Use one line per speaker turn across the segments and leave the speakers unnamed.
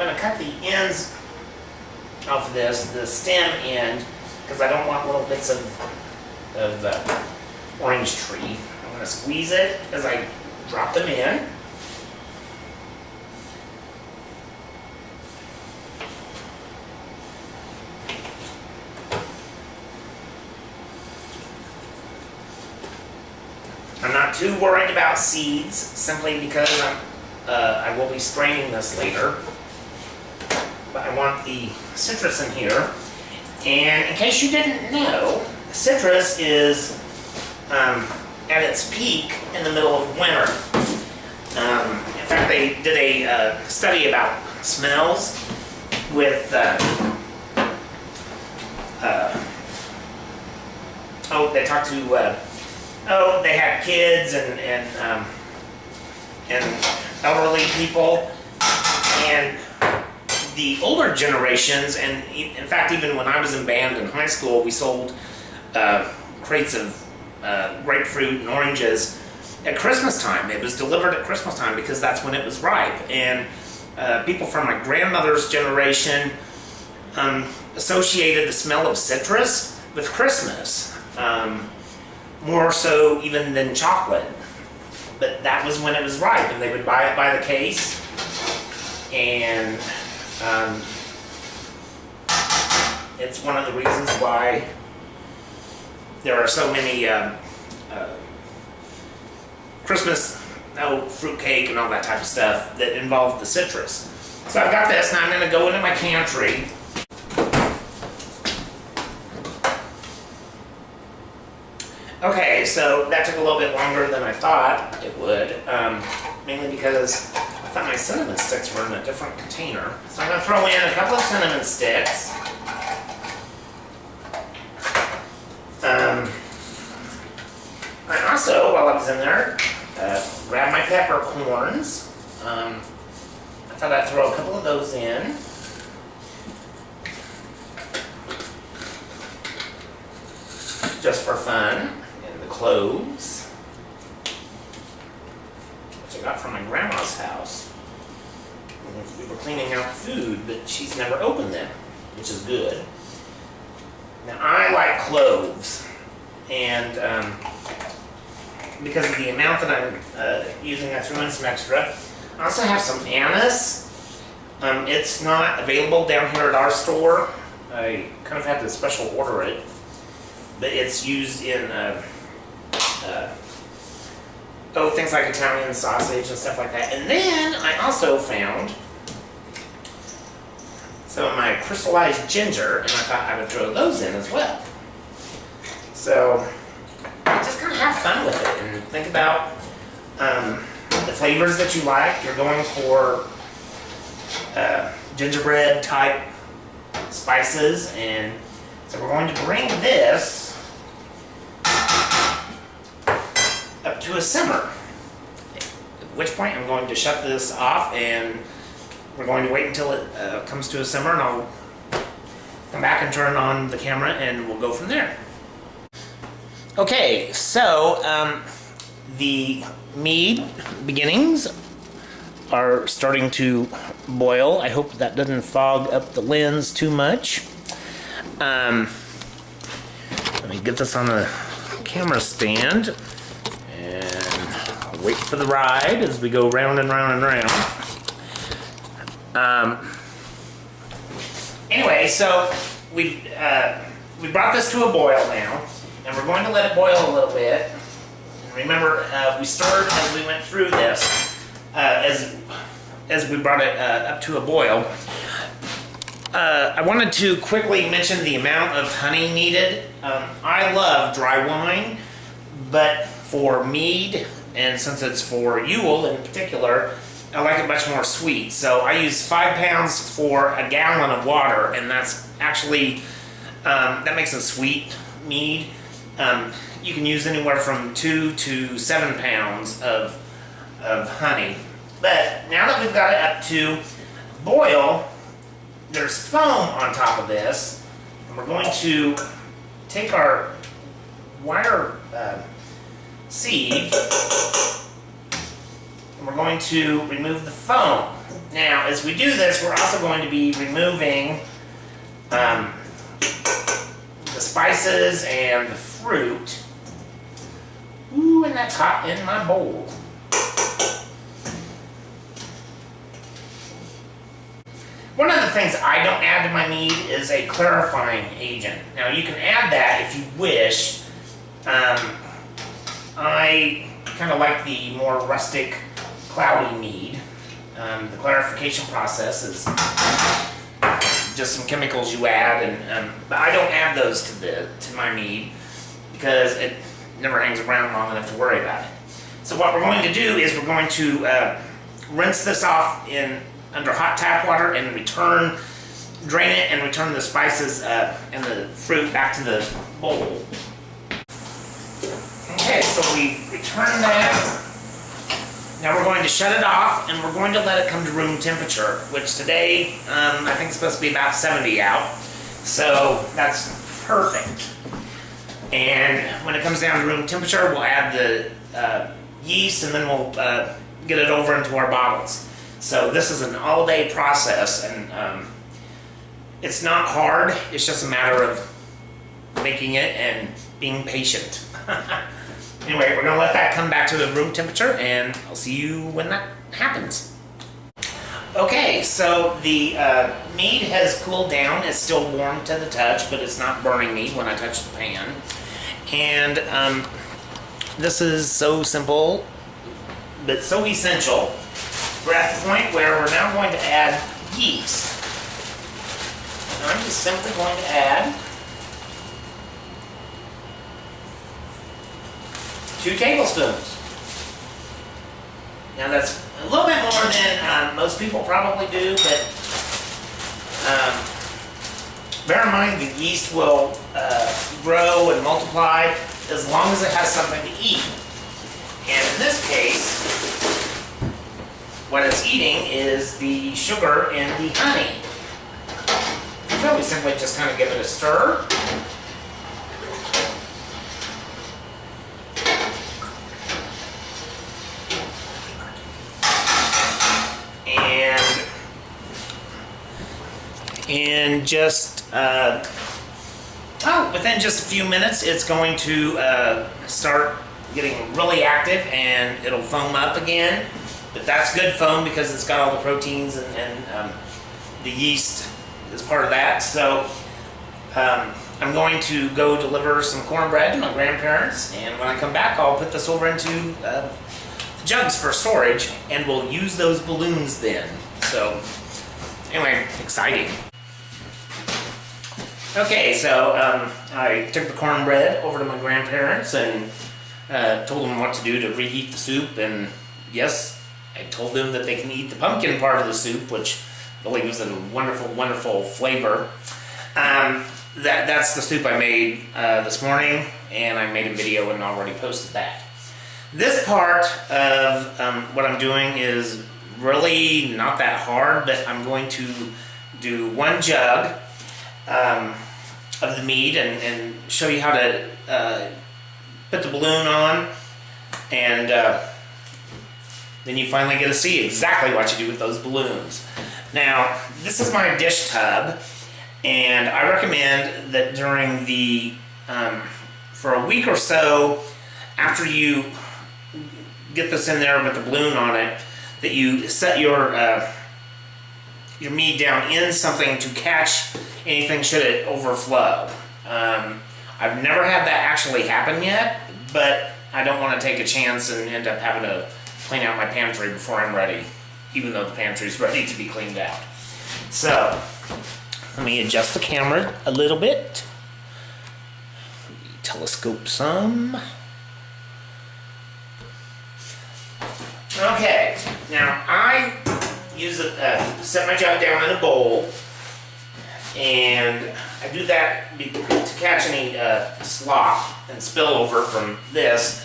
going to cut the ends off of this, the stem end, because I don't want little bits of orange tree. I'm going to squeeze it as I drop them in. I'm not too worried about seeds, simply because I will be straining this later. But I want the citrus in here. And in case you didn't know, citrus is at its peak in the middle of winter. In fact, they did a study about smells with they talked to they had kids and elderly people, and the older generations, and in fact, even when I was in band in high school, we sold crates of grapefruit and oranges at Christmas time. It was delivered at Christmas time because that's when it was ripe. And people from my grandmother's generation associated the smell of citrus with Christmas, more so even than chocolate. But that was when it was ripe, and they would buy it by the case. And it's one of the reasons why there are so many Christmas fruitcake and all that type of stuff that involve the citrus. So I've got this, now I'm going to go into my pantry. Okay, so that took a little bit longer than I thought it would, mainly because I thought my cinnamon sticks were in a different container. So I'm going to throw in a couple of cinnamon sticks. I also, while I was in there, grabbed my peppercorns. I thought I'd throw a couple of those in. Just for fun. And the cloves, which I got from my grandma's house. We were cleaning out food, but she's never opened them, which is good. Now, I like cloves, and because of the amount that I'm using, I threw in some extra. I also have some anise. It's not available down here at our store. I kind of had to special order it, but it's used in things like Italian sausage and stuff like that. And then I also found some of my crystallized ginger, and I thought I would throw those in as well. So just kind of have fun with it and think about the flavors that you like. You're going for gingerbread type spices, and so we're going to bring this up to a simmer, at which point I'm going to shut this off, and we're going to wait until it comes to a simmer, and I'll come back and turn on the camera, and we'll go from there. Okay, so the mead beginnings are starting to boil. I hope that doesn't fog up the lens too much. Let me get this on the camera stand and wait for the ride as we go round and round and round. Anyway, so we brought this to a boil now, and we're going to let it boil a little bit. And remember, we stirred as we went through this, as we brought it up to a boil. I wanted to quickly mention the amount of honey needed. I love dry wine, but for mead, and since it's for Yule in particular, I like it much more sweet. So I use 5 pounds for a gallon of water, and that's actually, that makes a sweet mead. You can use anywhere from 2 to 7 pounds of honey. But now that we've got it up to boil, there's foam on top of this, and we're going to take our wire sieve, and we're going to remove the foam. Now, as we do this, we're also going to be removing the spices and the fruit. Ooh, and that's hot in my bowl. One of the things I don't add to my mead is a clarifying agent. Now, you can add that if you wish. I kind of like the more rustic, cloudy mead. The clarification process is just some chemicals you add, and but I don't add those to my mead because it never hangs around long enough to worry about it. So what we're going to do is we're going to rinse this off under hot tap water and drain it and return the spices and the fruit back to the bowl. Okay, so we return that. Now we're going to shut it off and we're going to let it come to room temperature, which today I think it's supposed to be about 70 out. So that's perfect. And when it comes down to room temperature, we'll add the yeast and then we'll get it over into our bottles. So this is an all-day process, and it's not hard. It's just a matter of making it and being patient. Anyway, we're going to let that come back to the room temperature, and I'll see you when that happens. Okay, so the mead has cooled down. It's still warm to the touch, but it's not burning me when I touch the pan. And this is so simple, but so essential. We're at the point where we're now going to add yeast. And I'm just simply going to add 2 tablespoons. Now that's a little bit more than most people probably do, but bear in mind the yeast will grow and multiply as long as it has something to eat. And in this case, what it's eating is the sugar and the honey. So we simply just kind of give it a stir. And just, within just a few minutes, it's going to start getting really active and it'll foam up again. But that's good foam because it's got all the proteins and the yeast is part of that. So I'm going to go deliver some cornbread to my grandparents, and when I come back, I'll put this over into the jugs for storage, and we'll use those balloons then. So anyway, exciting. Okay, so I took the cornbread over to my grandparents and told them what to do to reheat the soup, and yes, I told them that they can eat the pumpkin part of the soup, which really was a wonderful, wonderful flavor. That's the soup I made this morning, and I made a video and already posted that. This part of what I'm doing is really not that hard, but I'm going to do 1 jug of the mead and show you how to put the balloon on, and then you finally get to see exactly what you do with those balloons. Now, this is my dish tub, and I recommend that during the for a week or so after you get this in there with the balloon on it, that you set your mead down in something to catch anything should it overflow. I've never had that actually happen yet, but I don't want to take a chance and end up having to clean out my pantry before I'm ready, even though the pantry's ready to be cleaned out. So, let me adjust the camera a little bit. Telescope some. Okay, now I use set my jug down in a bowl, and I do that to catch any slop and spillover from this,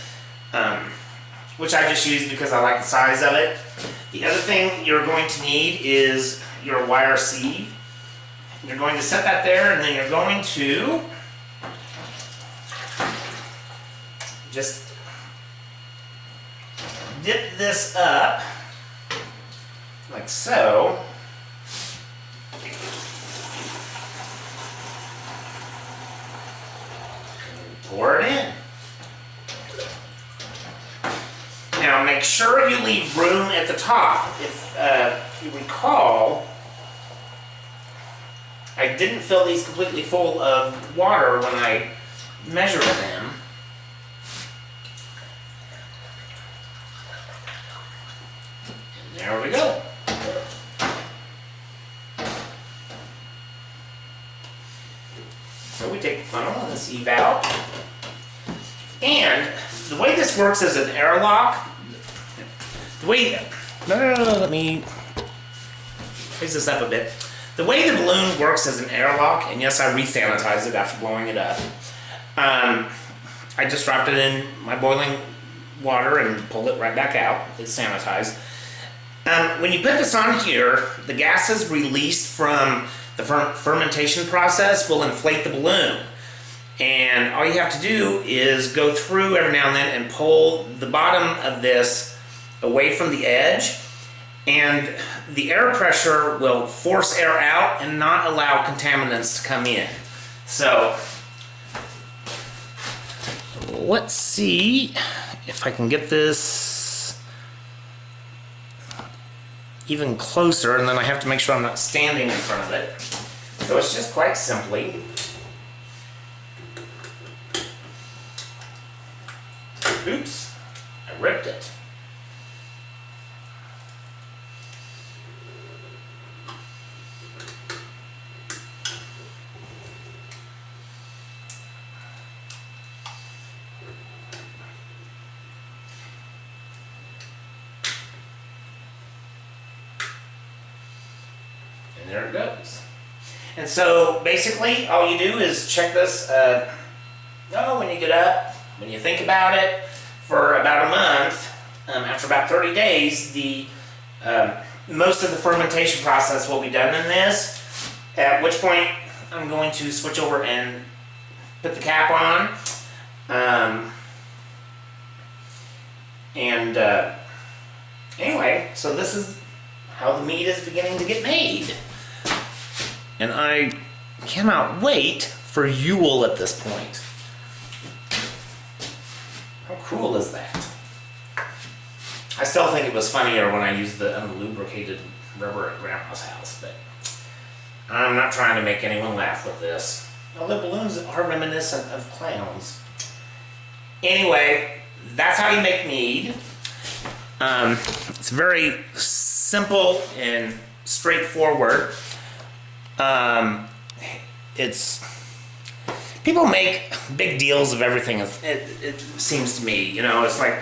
which I just use because I like the size of it. The other thing you're going to need is your wire sieve. You're going to set that there, and then you're going to just dip this up like so. Pour it in. Now make sure you leave room at the top. If you recall, I didn't fill these completely full of water when I measured them. And there we go. So we take the funnel and the sieve out. And the way this works as an airlock, let me raise this up a bit. The way the balloon works as an airlock, and yes, I re-sanitized it after blowing it up. I just dropped it in my boiling water and pulled it right back out. It's sanitized. When you put this on here, the gases released from the fermentation process will inflate the balloon. And all you have to do is go through every now and then and pull the bottom of this away from the edge, and the air pressure will force air out and not allow contaminants to come in. So let's see if I can get this even closer, and then I have to make sure I'm not standing in front of it. So it's just quite simply oops, I ripped it. And there it goes. And so basically all you do is check this when you get up, when you think about it, for about a month. After about 30 days, the most of the fermentation process will be done in this, at which point I'm going to switch over and put the cap on. Anyway, so this is how the mead is beginning to get made. And I cannot wait for Yule at this point. How cool is that? I still think it was funnier when I used the unlubricated rubber at Grandma's house, but I'm not trying to make anyone laugh with this. Although balloons are reminiscent of clowns. Anyway, that's how you make mead. It's very simple and straightforward. People make big deals of everything. It seems to me, it's like,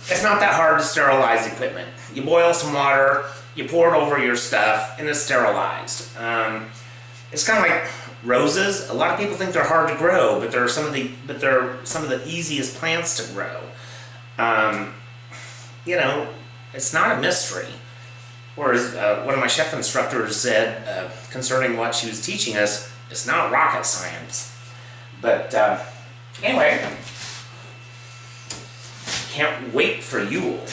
it's not that hard to sterilize equipment. You boil some water, you pour it over your stuff, and it's sterilized. It's kind of like roses. A lot of people think they're hard to grow, but they're some of the easiest plants to grow. It's not a mystery. Or as one of my chef instructors said concerning what she was teaching us, it's not rocket science. But anyway, can't wait for Yule.